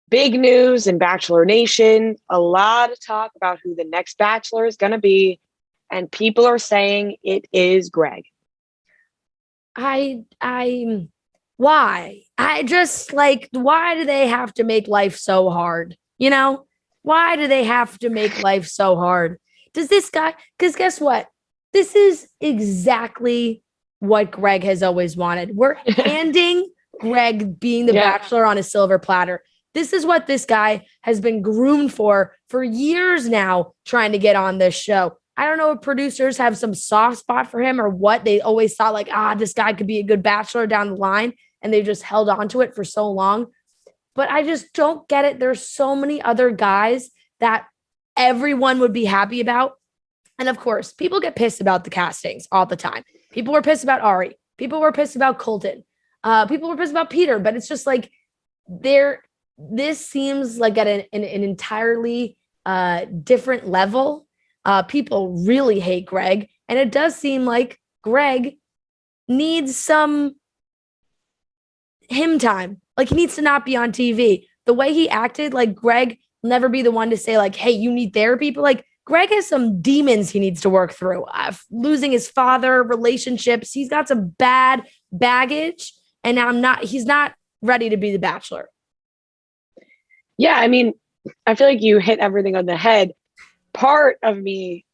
Big news in Bachelor Nation. A lot of talk about who the next Bachelor is going to be. And people are saying it is Greg. Why? I just like, why do they have to make life so hard? You know, why do they have to make life so hard? Does this guy, because guess what? This is exactly what Greg has always wanted. We're handing Greg being the Yeah. bachelor on a silver platter. This is what this guy has been groomed for years now, trying to get on this show. I don't know if producers have some soft spot for him or what. They always thought like, this guy could be a good bachelor down the line. And they just held on to it for so long. But I just don't get it. There's so many other guys that everyone would be happy about. And of course, people get pissed about the castings all the time. People were pissed about Ari. People were pissed about Colton. People were pissed about Peter. But it's just like this seems like at an entirely different level. People really hate Greg. And it does seem like Greg needs some him time. Like he needs to not be on TV. The way he acted, like Greg will never be the one to say like, hey, you need therapy. But like Greg has some demons he needs to work through. Losing his father, relationships. He's got some bad baggage. And he's not ready to be the bachelor. Yeah. I mean, I feel like you hit everything on the head. Part of me,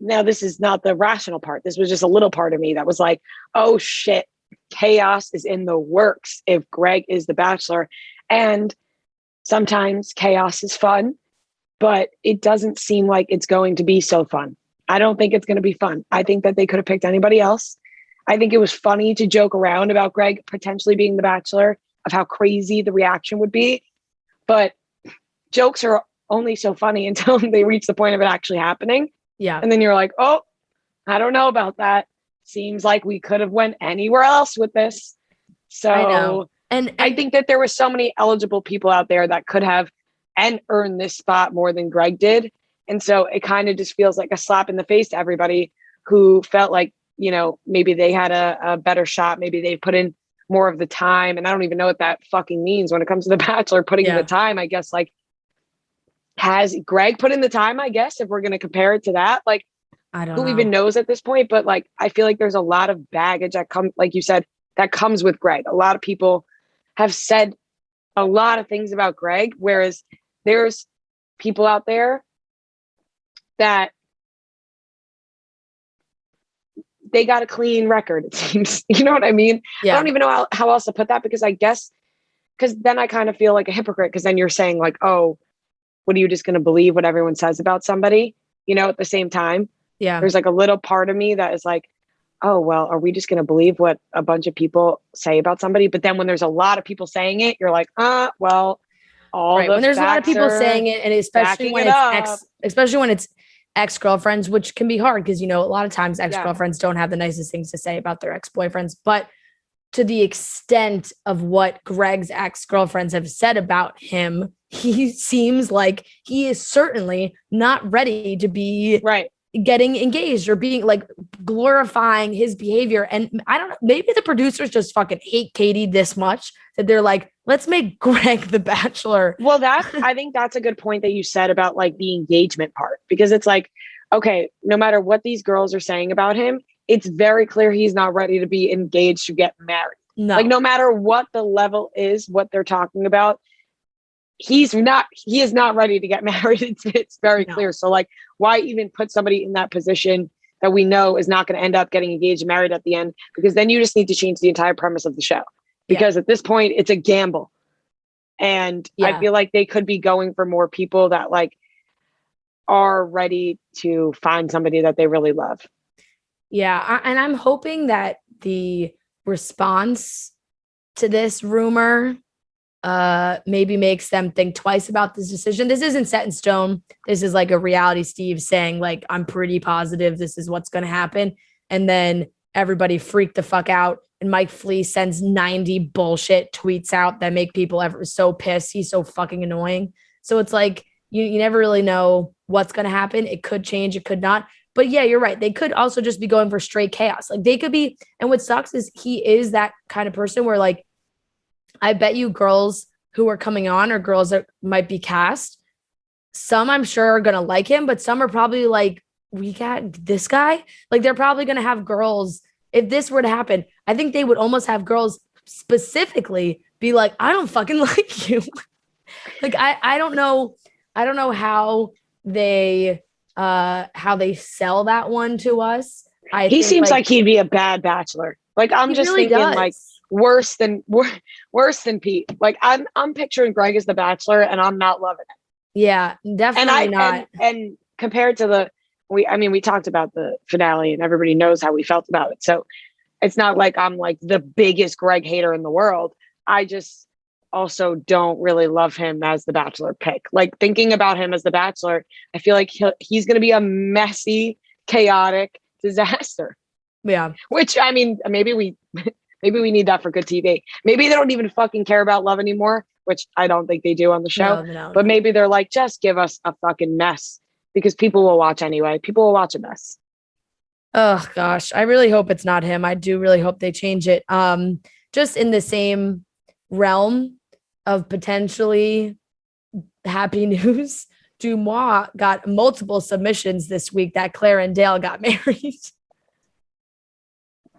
now this is not the rational part. This was just a little part of me that was like, oh shit, chaos is in the works if Greg is the bachelor. And sometimes chaos is fun, but it doesn't seem like it's going to be so fun. I don't think it's going to be fun. I think that they could have picked anybody else. I think it was funny to joke around about Greg potentially being the bachelor, of how crazy the reaction would be. But jokes are only so funny until they reach the point of it actually happening. Yeah. And then you're like, oh, I don't know about that. Seems like we could have went anywhere else with this. So I know. And I think that there were so many eligible people out there that could have and earned this spot more than Greg did. And so it kind of just feels like a slap in the face to everybody who felt like, you know, maybe they had a better shot. Maybe they put in more of the time. And I don't even know what that fucking means when it comes to the Bachelor, putting in the time. I guess like, has Greg put in the time, I guess, if we're going to compare it to that? Like, I don't who know. even knows at this point? But like, I feel like there's a lot of baggage that comes, like you said, that comes with Greg. A lot of people have said a lot of things about Greg, whereas there's people out there that they got a clean record, it seems. You know what I mean? Yeah. I don't even know how else to put that, because I guess, because then I kind of feel like a hypocrite, because then you're saying like, oh, what are you just going to believe what everyone says about somebody? You know, at the same time, there's like a little part of me that is like, oh, well, are we just going to believe what a bunch of people say about somebody? But then when there's a lot of people saying it, you're like, well, all right. When there's a lot of people saying it, and especially when it's ex-girlfriends, which can be hard because, you know, a lot of times ex-girlfriends don't have the nicest things to say about their ex-boyfriends. But to the extent of what Greg's ex-girlfriends have said about him, he seems like he is certainly not ready to be getting engaged or being like glorifying his behavior. And I don't know, maybe the producers just fucking hate Katie this much that they're like, let's make Greg the bachelor. Well, I think that's a good point that you said about like the engagement part, because it's like, okay, no matter what these girls are saying about him, it's very clear he's not ready to be engaged to get married. No. Like no matter what the level is, what they're talking about, he is not ready to get married. It's very clear. So like, why even put somebody in that position that we know is not going to end up getting engaged and married at the end? Because then you just need to change the entire premise of the show, because at this point it's a gamble. And I feel like they could be going for more people that like are ready to find somebody that they really love. Yeah. And I'm hoping that the response to this rumor maybe makes them think twice about this decision. This isn't set in stone. This is like a reality Steve saying like, I'm pretty positive this is what's going to happen. And then everybody freaked the fuck out. And Mike Flea sends 90 bullshit tweets out that make people ever so pissed. He's so fucking annoying. So it's like, you never really know what's going to happen. It could change. It could not. But yeah, you're right. They could also just be going for straight chaos. Like they could be. And what sucks is he is that kind of person where like, I bet you girls who are coming on or girls that might be cast. Some I'm sure are going to like him, but some are probably like, we got this guy. Like they're probably going to have girls. If this were to happen, I think they would almost have girls specifically be like, I don't fucking like you. Like, I don't know. I don't know how they sell that one to us. He seems like he'd be a bad bachelor. Like I'm just really thinking does. like worse than Pete. Like I'm picturing Greg as the bachelor and I'm not loving it. Yeah, definitely not. And compared to we talked about the finale and everybody knows how we felt about it. So it's not like I'm like the biggest Greg hater in the world. I just also don't really love him as the bachelor pick. Like thinking about him as the bachelor, I feel like he's going to be a messy, chaotic disaster. Yeah. Which I mean, maybe we need that for good TV. Maybe they don't even fucking care about love anymore, which I don't think they do on the show. But maybe they're like, just give us a fucking mess because people will watch anyway. People will watch a mess. Oh gosh, I really hope it's not him. I do really hope they change it. Just in the same realm of potentially happy news, Dumois got multiple submissions this week that Claire and Dale got married.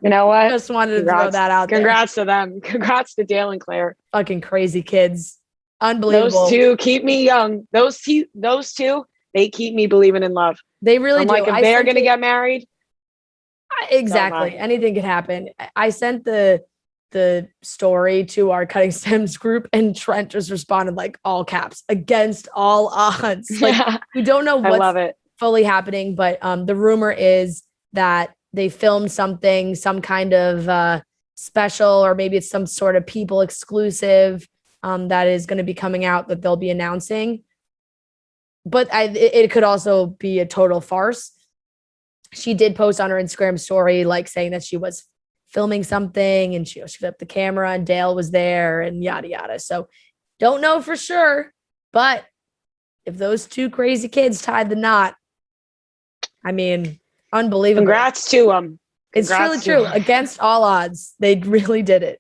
You know what? Just wanted to throw that out there. Congrats to them. Congrats to Dale and Claire. Fucking crazy kids. Unbelievable. Those two keep me young. Those two, they keep me believing in love. They really do. Like, if they're going to get married. Exactly. Anything could happen. I sent the story to our Cutting Stems group and Trent just responded like all caps, against all odds. Like we don't know what's fully happening, but the rumor is that they filmed something, some kind of special, or maybe it's some sort of People exclusive that is going to be coming out that they'll be announcing. But it could also be a total farce. She did post on her Instagram story, like saying that she was filming something and she flipped the camera and Dale was there and yada, yada. So don't know for sure, but if those two crazy kids tied the knot, I mean, unbelievable. Congrats to them. It's truly true. Against all odds, they really did it.